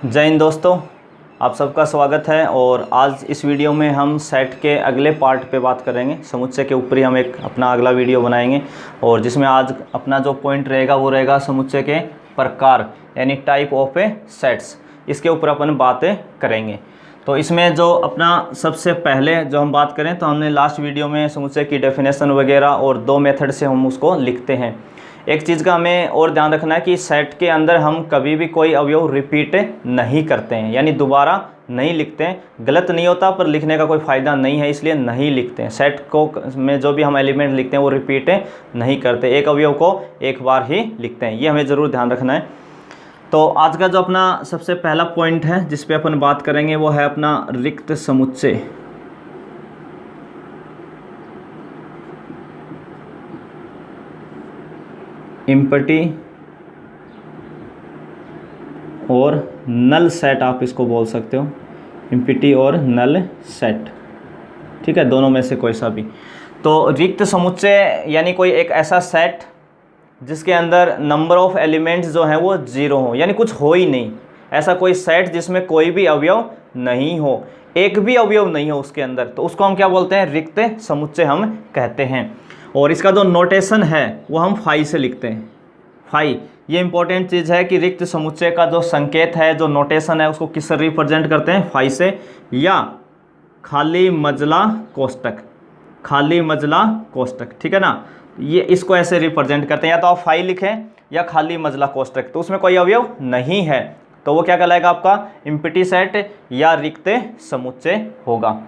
जय हिंद दोस्तों, आप सबका स्वागत है। और आज इस वीडियो में हम सेट के अगले पार्ट पे बात करेंगे। समुच्चय के ऊपर ही हम एक अपना अगला वीडियो बनाएंगे और जिसमें आज अपना जो पॉइंट रहेगा वो रहेगा समुच्चय के प्रकार यानी टाइप ऑफ ए सेट्स। इसके ऊपर अपन बातें करेंगे। तो इसमें जो अपना सबसे पहले जो हम बात करें तो हमने लास्ट वीडियो में समुच्चय की डेफिनेशन वगैरह और दो मेथड से हम उसको लिखते हैं। एक चीज़ का हमें और ध्यान रखना है कि सेट के अंदर हम कभी भी कोई अवयव रिपीट नहीं करते हैं, यानी दोबारा नहीं लिखते हैं। गलत नहीं होता पर लिखने का कोई फ़ायदा नहीं है, इसलिए नहीं लिखते हैं। सेट को में जो भी हम एलिमेंट लिखते हैं वो रिपीट नहीं करते, एक अवयव को एक बार ही लिखते हैं। ये हमें ज़रूर ध्यान रखना है। तो आज का जो अपना सबसे पहला पॉइंट है जिस पे अपन बात करेंगे वो है अपना रिक्त समुच्चय। एम्प्टी और नल सेट आप इसको बोल सकते हो, एम्प्टी और नल सेट, ठीक है, दोनों में से कोई सा भी। तो रिक्त समुच्चय यानी कोई एक ऐसा सेट जिसके अंदर नंबर ऑफ एलिमेंट्स जो हैं वो जीरो हो, यानी कुछ हो ही नहीं। ऐसा कोई सेट जिसमें कोई भी अवयव नहीं हो, एक भी अवयव नहीं हो उसके अंदर, तो उसको हम क्या बोलते हैं? रिक्त समुच्चय हम कहते हैं। और इसका जो नोटेशन है वो हम फाई से लिखते हैं। फाई ये इंपॉर्टेंट चीज़ है कि रिक्त समुच्चय का जो संकेत है, जो नोटेशन है, उसको किससे रिप्रेजेंट करते हैं? फाई से, या खाली मजला कोष्टक, खाली मजला कोष्टक, ठीक है ना। ये इसको ऐसे रिप्रेजेंट करते हैं, या तो आप फाई लिखें या खाली मजला कोष्टक। तो उसमें कोई अवयव नहीं है तो वो क्या कहलाएगा? आपका एम्प्टी सेट या रिक्त समुच्चय होगा,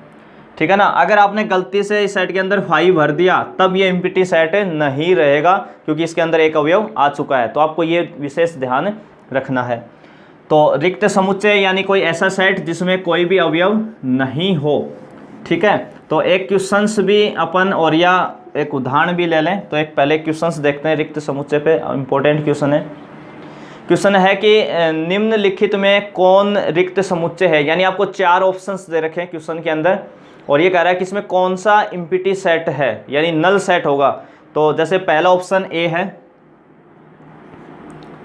ठीक है ना। अगर आपने गलती से इस सेट के अंदर फाई भर दिया तब ये एम्प्टी सेट नहीं रहेगा, क्योंकि इसके अंदर एक अवयव आ चुका है। तो आपको ये विशेष ध्यान रखना है। तो रिक्त समुच्चय यानी कोई ऐसा सेट जिसमें कोई भी अवयव नहीं हो, ठीक है। तो एक क्वेश्चंस भी अपन और या एक उदाहरण भी ले लें। तो एक पहले क्वेश्चंस देखते हैं रिक्त समुच्चय पे। इंपॉर्टेंट क्वेश्चन है। क्वेश्चन है कि निम्नलिखित में कौन रिक्त समुच्चय है, यानी आपको 4 ऑप्शंस दे रखे हैं क्वेश्चन के अंदर और ये कह रहा है कि इसमें कौन सा एम्प्टी सेट है, यानी नल सेट होगा। तो जैसे पहला ऑप्शन ए है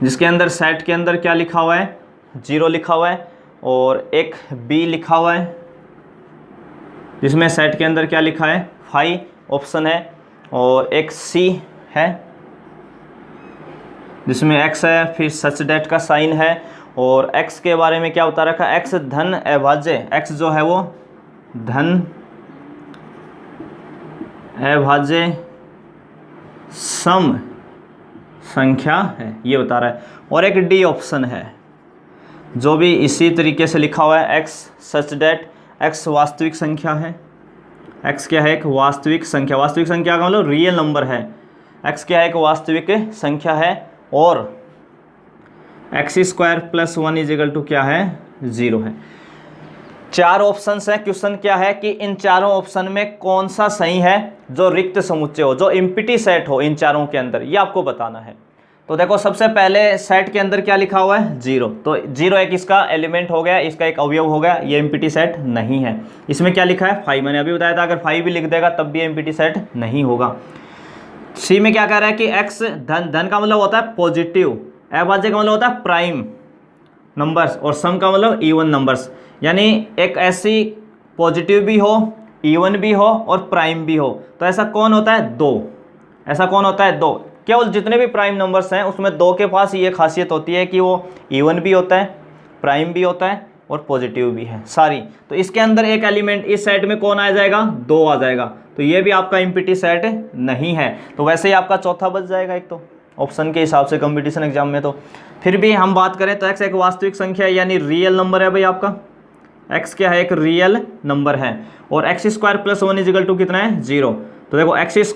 जिसके अंदर सेट के अंदर क्या लिखा हुआ है? 0 लिखा हुआ है। और एक बी लिखा हुआ है जिसमें सेट के अंदर क्या लिखा है? 5 ऑप्शन है। और एक सी है जिसमें x है, फिर सच डेट का साइन है। और x के बारे में क्या बता रखा है? x धन अभाज्य, x जो है वो धन अभाज्य सम संख्या है, ये बता रहा है। और एक डी ऑप्शन है जो भी इसी तरीके से लिखा हुआ है, x सच डेट, x वास्तविक संख्या है। x क्या है? एक वास्तविक संख्या। वास्तविक संख्या का मतलब रियल नंबर है। x क्या है? एक वास्तविक संख्या है। और x² + 1 = क्या है? 0 है। 4 ऑप्शंस हैं। क्वेश्चन क्या है कि इन चारों ऑप्शन में कौन सा सही है जो रिक्त समुच्चय हो, जो एम्प्टी सेट हो इन चारों के अंदर, ये आपको बताना है। तो देखो सबसे पहले सेट के अंदर क्या लिखा हुआ है? 0। तो 0 एक इसका एलिमेंट हो गया, इसका एक अवयव हो गया, ये एम्प्टी सेट नहीं है। इसमें क्या लिखा है? 5। मैंने अभी बताया था अगर 5 भी लिख देगा तब भी एम्प्टी सेट नहीं होगा। सी में क्या कह रहा है कि x धन का मतलब होता है पॉजिटिव, अभाज्य का मतलब होता है प्राइम नंबर्स, और सम का मतलब इवन नंबर्स। यानी एक ऐसी पॉजिटिव भी हो, इवन भी हो और प्राइम भी हो। तो ऐसा कौन होता है? 2। ऐसा कौन होता है? 2। केवल जितने भी प्राइम नंबर्स हैं उसमें 2 के पास ये खासियत होती है कि वो इवन भी होता है, प्राइम भी होता है और पॉजिटिव भी है सारी। तो इसके अंदर एक एलिमेंट इस सेट में कौन आ जाएगा? 2 आ जाएगा। तो ये भी आपका एम्प्टी सेट नहीं है। तो वैसे ही आपका चौथा बच जाएगा एक, तो ऑप्शन के हिसाब से कंपटीशन एग्जाम में। तो फिर भी हम बात करें तो x एक वास्तविक संख्या है, यानी रियल नंबर है भाई आपका। x क्या है? एक रियल नंबर है। और x² + 1 = कितना है? 0। तो देखो x²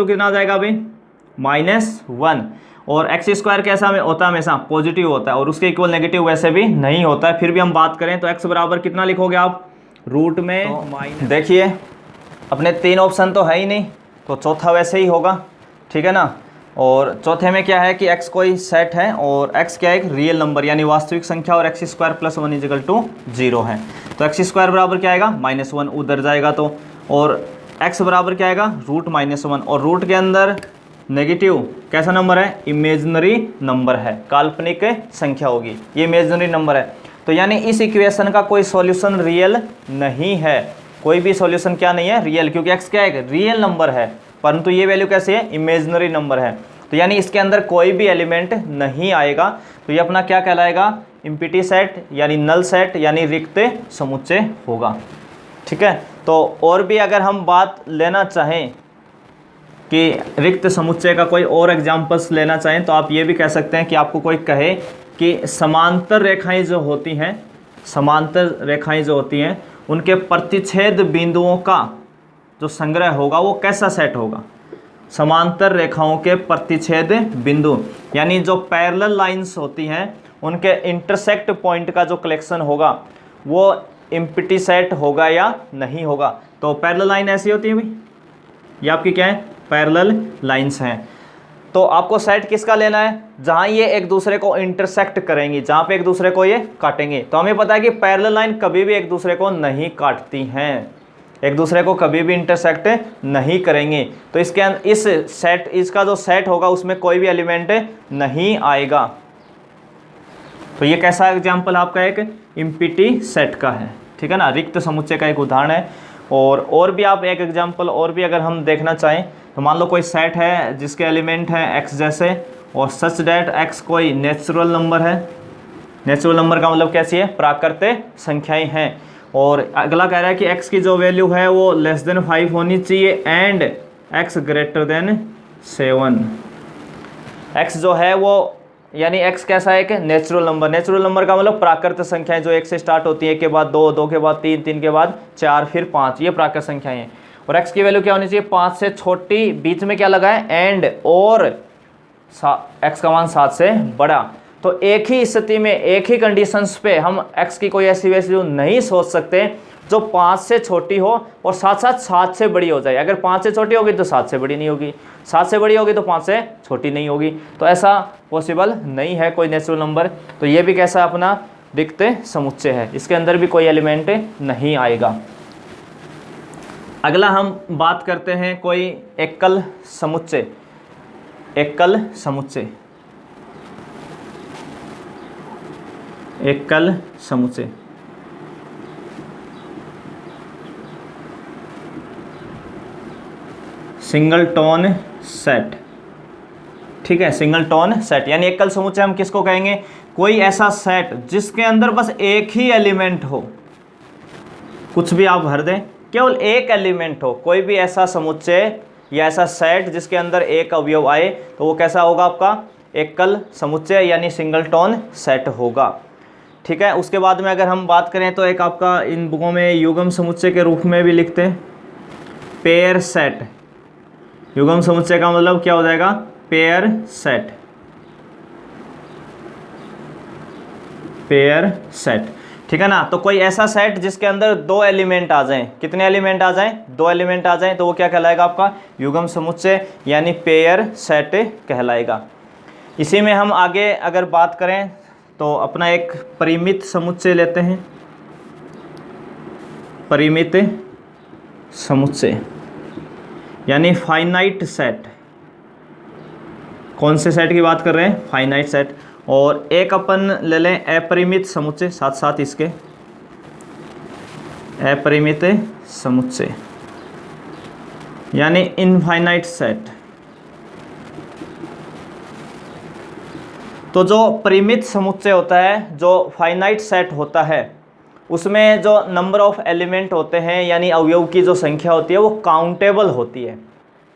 = कितना आ जाएगा भाई? -1। और x² कैसा होता है? हमेशा पॉजिटिव होता है और उसके इक्वल नेगेटिव वैसे भी नहीं होता है। फिर भी हम बात करें तो x बराबर कितना लिखोगे आप रूट में? तो देखिए अपने 3 ऑप्शन तो है ही नहीं, तो चौथा वैसे ही होगा, ठीक है ना। और चौथे में क्या है कि x कोई सेट है और x क्या है? एक रियल नंबर यानी वास्तविक संख्या, और x² + 1 = 0 है। तो x² बराबर क्या आएगा? -1, उधर जाएगा तो। और x बराबर क्या आएगा? रूट -1। और रूट के अंदर नेगेटिव कैसा नंबर है? इमेजिनरी नंबर है, काल्पनिक संख्या होगी, ये इमेजिनरी नंबर है। तो यानी इस इक्वेशन का कोई सॉल्यूशन रियल नहीं है, कोई भी सॉल्यूशन क्या नहीं है, रियल, क्योंकि x क्या है, रियल नंबर है, परंतु ये वैल्यू कैसी है, इमेजिनरी नंबर है। तो यानी इसके अंदर कोई भी एलिमेंट नहीं आएगा। तो ये अपना क्या कहलाएगा, एम्प्टी सेट यानी नल सेट यानी रिक्त समुच्चय होगा। ठीक है, तो और भी अगर हम बात लेना चाहें कि रिक्त समुच्चय का कोई और एग्जाम्पल्स लेना चाहें तो आप ये भी कह सकते हैं कि आपको कोई कहे कि समांतर रेखाएं जो होती हैं, समांतर रेखाएं जो होती हैं उनके प्रतिच्छेद बिंदुओं का जो संग्रह होगा वो कैसा सेट होगा। समांतर रेखाओं के प्रतिच्छेद बिंदु यानी जो पैरेलल लाइंस होती हैं उनके इंटरसेक्ट पॉइंट का जो कलेक्शन होगा वो एम्प्टी सेट होगा या नहीं होगा। तो पैरेलल लाइन ऐसी होती है भाई, ये आपकी क्या है, पैरेलल लाइंस हैं। तो आपको सेट किसका लेना है, जहां ये एक दूसरे को इंटरसेक्ट करेंगी, जहां पे एक दूसरे को ये काटेंगे। तो हमें पता है कि पैरेलल लाइन कभी भी एक दूसरे को नहीं काटती हैं, एक दूसरे को कभी भी इंटरसेक्ट नहीं करेंगे। तो इसके इस सेट, इसका जो सेट होगा उसमें कोई भी एलिमेंट नहीं आएगा। तो ये कैसा एग्जाम्पल आपका एक एम्प्टी सेट का है, ठीक है ना, रिक्त समुच्चय का एक उदाहरण है। और भी आप एक एग्जाम्पल और भी अगर हम देखना चाहें तो मान लो कोई सेट है जिसके एलिमेंट हैं x जैसे, और सच डैट x कोई नेचुरल नंबर है। नेचुरल नंबर का मतलब कैसी है, प्राकृतिक संख्याएं हैं। और अगला कह रहा है कि x की जो वैल्यू है वो लेस देन 5 होनी चाहिए and x greater than 7। x जो है वो यानी x कैसा है कि नेचुरल नंबर। नेचुरल नंबर का मतलब प्राकृतिक संख्याएं जो 1 से स्टार्ट होती है, 1 के बाद 2, 2 के बाद 3, 3 के बाद 4, फिर 5, ये प्राकृतिक संख्याएं हैं। और x की वैल्यू क्या होनी चाहिए, 5 से छोटी, बीच में क्या लगा है एंड, और x का मान 7 से बड़ा। तो एक ही स्थिति में, एक ही कंडीशंस पे हम x की कोई ऐसी वैल्यू नहीं सोच सकते जो 5 से छोटी हो और साथ साथ 7 से बड़ी हो जाए। अगर 5 से छोटी होगी तो 7 से बड़ी नहीं होगी, 7 से बड़ी होगी तो 5 से छोटी नहीं होगी। तो ऐसा पॉसिबल नहीं है कोई नेचुरल नंबर। तो ये भी कैसा अपना रिक्त समुच्चय है, इसके अंदर भी कोई एलिमेंट नहीं आएगा। अगला हम बात करते हैं कोई एकल समुच्चय। एकल समुच्चय, एकल समुच्चय सिंगल टोन सेट। ठीक है, सिंगल टोन सेट यानी एकल समुच्चय हम किसको कहेंगे, कोई ऐसा सेट जिसके अंदर बस एक ही एलिमेंट हो, कुछ भी आप भर दें, केवल एक एलिमेंट हो। कोई भी ऐसा समुच्चय या ऐसा सेट जिसके अंदर एक अवयव आए तो वो कैसा होगा, आपका एकल समुच्चय यानी सिंगल टोन सेट होगा। ठीक है, उसके बाद में अगर हम बात करें तो एक आपका इन बुकों में युग्म समुच्चय के रूप में भी लिखते हैं पेयर सेट। युग्म समुच्चय का मतलब क्या हो जाएगा, पेयर सेट। पेयर सेट, ठीक है ना। तो कोई ऐसा सेट जिसके अंदर 2 एलिमेंट आ जाएं, कितने एलिमेंट आ जाएं, 2 एलिमेंट आ जाएं, तो वो क्या कहलाएगा, आपका युग्म समुच्चय यानी पेयर सेट कहलाएगा। इसी में हम आगे अगर बात करें तो अपना एक परिमित समुच्चय लेते हैं। परिमित समुच्चय यानी फाइनाइट सेट। कौन से सेट की बात कर रहे हैं, फाइनाइट सेट। और एक अपन ले लें अपरिमित समुच्चय, साथ साथ इसके अपरिमित समुच्चय यानी इनफाइनाइट सेट। तो जो परिमित समुच्चय होता है, जो फाइनाइट सेट होता है, उसमें जो नंबर ऑफ एलिमेंट होते हैं यानी अवयव की जो संख्या होती है वो काउंटेबल होती है,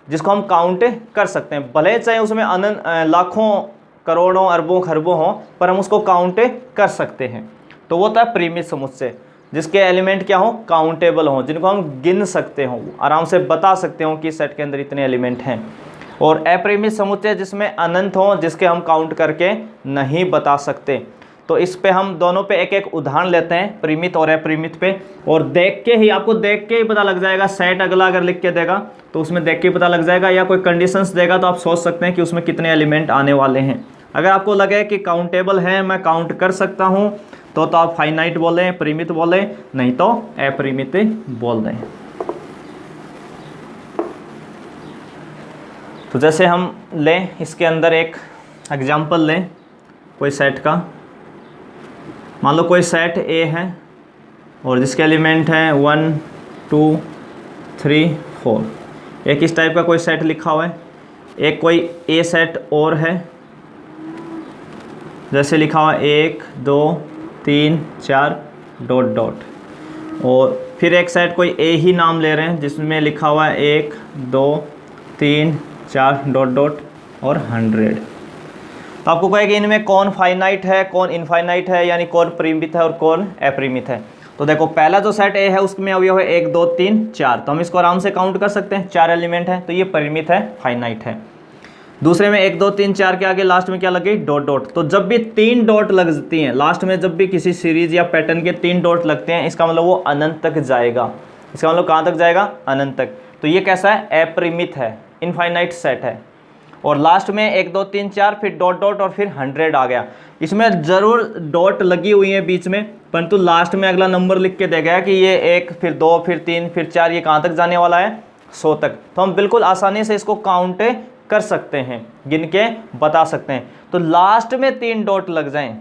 जिसको हम काउंट कर सकते हैं। भले चाहे उसमें अनंत लाखों करोड़ों अरबों खरबों हों, पर हम उसको काउंट कर सकते हैं। तो वो होता है परिमित समुच्चय, जिसके एलिमेंट क्या हो, काउंटेबल हों, जिनको हम गिन सकते हों, आराम से बता सकते हों कि सेट के अंदर इतने एलिमेंट हैं। और अपरिमित समुच्चय जिसमें अनंत हों, जिसके हम काउंट करके नहीं बता सकते। तो इस पे हम दोनों पे एक एक उदाहरण लेते हैं, परिमित और अपरिमित पे, और देख के ही, आपको देख के ही पता लग जाएगा। सेट अगला अगर लिख के देगा तो उसमें देख के ही पता लग जाएगा, या कोई कंडीशंस देगा तो आप सोच सकते हैं कि उसमें कितने एलिमेंट आने वाले हैं। अगर आपको लगे कि काउंटेबल है, मैं काउंट कर सकता हूँ, तो आप फाइनाइट बोलें, परिमित बोलें, नहीं तो अपरिमित बोल दें। तो जैसे हम लें, इसके अंदर एक एग्जाम्पल लें कोई सेट का, मान लो कोई सेट ए है और जिसके एलिमेंट हैं 1 2 3 4। एक इस टाइप का कोई सेट लिखा हुआ है। एक कोई ए सेट और है, जैसे लिखा हुआ 1 2 3 4 डॉट डॉट। और फिर एक सेट कोई ए ही नाम ले रहे हैं जिसमें लिखा हुआ है 1 2 3 4 डॉट डॉट और 100। तो आपको कहेगा इनमें कौन फाइनाइट है, कौन इनफाइनाइट है, यानी कौन परिमित है और कौन अपरिमित है। तो देखो पहला जो सेट ए है उसमें अवयव है 1 2 3 4, तो हम इसको आराम से काउंट कर सकते हैं, 4 एलिमेंट है, तो ये परिमित है, फाइनाइट है। दूसरे में 1 2 3 4 के आगे लास्ट में क्या लगे, डॉट डॉट। तो जब भी 3 डॉट लगती हैं लास्ट में, जब भी किसी सीरीज या पैटर्न के 3 डॉट लगते हैं, इसका मतलब वो अनंत तक जाएगा। इसका मतलब कहाँ तक जाएगा, अनंत तक। तो ये कैसा है, अपरिमित है, इनफाइनाइट सेट है। और लास्ट में 1 2 3 4 फिर डॉट डॉट और फिर 100 आ गया। इसमें ज़रूर डॉट लगी हुई है बीच में, परंतु लास्ट में अगला नंबर लिख के दे गया कि ये 1 फिर 2 फिर 3 फिर 4, ये कहाँ तक जाने वाला है, 100 तक। तो हम बिल्कुल आसानी से इसको काउंट कर सकते हैं, गिन के बता सकते हैं। तो लास्ट में 3 डॉट लग जाएं,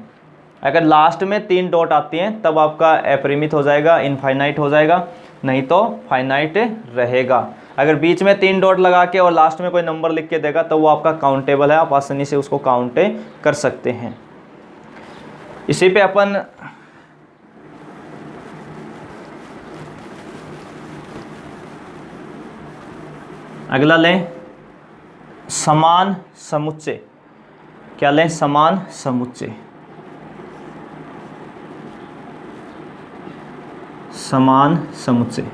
अगर लास्ट में 3 डॉट आती हैं तब आपका अपरिमित हो जाएगा, इनफाइनाइट हो जाएगा, नहीं तो फाइनाइट रहेगा। अगर बीच में 3 डॉट लगा के और लास्ट में कोई नंबर लिख के देगा तो वो आपका काउंटेबल है, आप आसानी से उसको काउंट कर सकते हैं। इसी पे अपन अगला लें, समान समुच्चय। क्या लें, समान समुच्चय। समान समुच्चय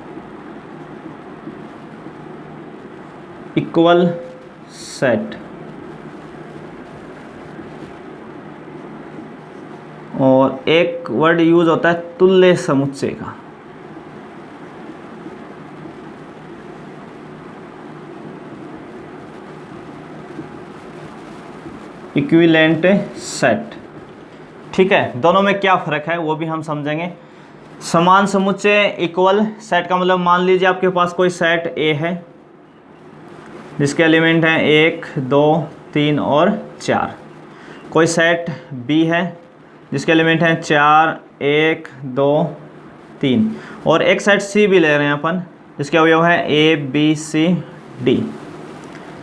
इक्वल सेट। और एक वर्ड यूज होता है तुल्य समुच्चय का। Equivalent set. ठीक है, दोनों में क्या फ़र्क है वो भी हम समझेंगे। समान समुच्चय इक्वल सेट का मतलब, मान लीजिए आपके पास कोई सेट ए है जिसके एलिमेंट हैं 1 2 3 और 4। कोई सेट बी है जिसके एलिमेंट हैं 4 1 2 3। और एक सेट सी भी ले रहे हैं अपन जिसके अवयव हैं ए बी सी डी।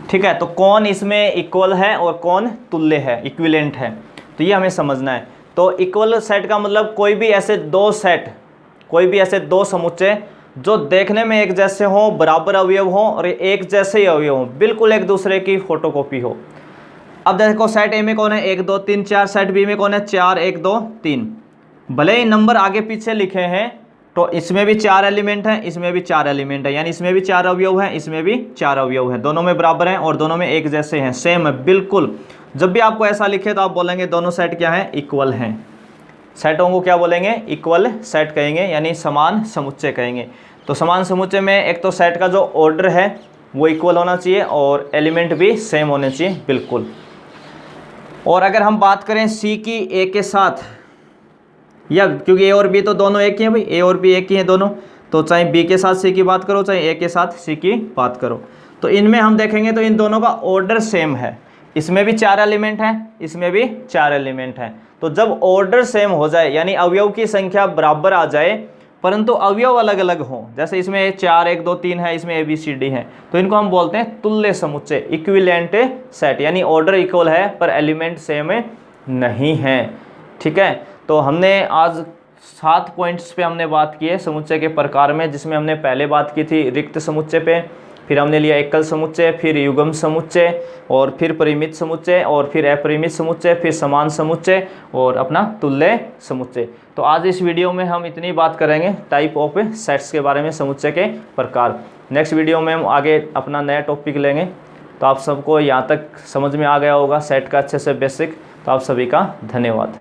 ठीक है, तो कौन इसमें इक्वल है और कौन तुल्य है, इक्विवेलेंट है, तो ये हमें समझना है। तो इक्वल सेट का मतलब कोई भी ऐसे दो सेट, कोई भी ऐसे दो समुच्चय जो देखने में एक जैसे हो, बराबर अवयव हो और एक जैसे ही अवयव हो, बिल्कुल एक दूसरे की फोटोकॉपी हो। अब देखो सेट ए में कौन है 1 2 3 4, सेट बी में कौन है 4 1 2 3। भले ही नंबर आगे पीछे लिखे हैं तो इसमें भी 4 एलिमेंट हैं, इसमें भी 4 एलिमेंट है, यानी इसमें भी 4 अवयव हैं, इसमें भी 4 अवयव हैं, दोनों में बराबर हैं और दोनों में एक जैसे हैं, सेम है बिल्कुल। जब भी आपको ऐसा लिखे तो आप बोलेंगे दोनों सेट क्या है, इक्वल हैं। सेटों को क्या बोलेंगे, इक्वल सेट कहेंगे, यानी समान समुच्चय कहेंगे। तो समान समुच्चय में एक तो सेट का जो ऑर्डर है वो इक्वल होना चाहिए और एलिमेंट भी सेम होने चाहिए बिल्कुल। और अगर हम बात करें सी की ए के साथ, या क्योंकि ए और बी तो दोनों एक ही हैं भाई, ए और बी एक ही हैं दोनों, तो चाहे बी के साथ सी की बात करो चाहे ए के साथ सी की बात करो, तो इनमें हम देखेंगे तो इन दोनों का ऑर्डर सेम है। इसमें भी 4 एलिमेंट हैं, इसमें भी 4 एलिमेंट हैं। तो जब ऑर्डर सेम हो जाए, यानी अवयव की संख्या बराबर आ जाए परंतु अवयव अलग अलग हों, जैसे इसमें 4 1 2 3 है, इसमें ए बी सी डी है, तो इनको हम बोलते हैं तुल्य समुच्चय, इक्विवेलेंट सेट, यानी ऑर्डर इक्वल है पर एलिमेंट सेम नहीं है। ठीक है, तो हमने आज 7 पॉइंट्स पे हमने बात की है समुच्चय के प्रकार में, जिसमें हमने पहले बात की थी रिक्त समुच्चय पे, फिर हमने लिया एकल समुच्चय, फिर युग्म समुच्चय, और फिर परिमित समुच्चय, और फिर अपरिमित समुच्चय, फिर समान समुच्चय और अपना तुल्य समुच्चय। तो आज इस वीडियो में हम इतनी बात करेंगे टाइप ऑफ सेट्स के बारे में, समुच्चय के प्रकार। नेक्स्ट वीडियो में हम आगे अपना नया टॉपिक लेंगे। तो आप सबको यहाँ तक समझ में आ गया होगा सेट का अच्छे से बेसिक। तो आप सभी का धन्यवाद।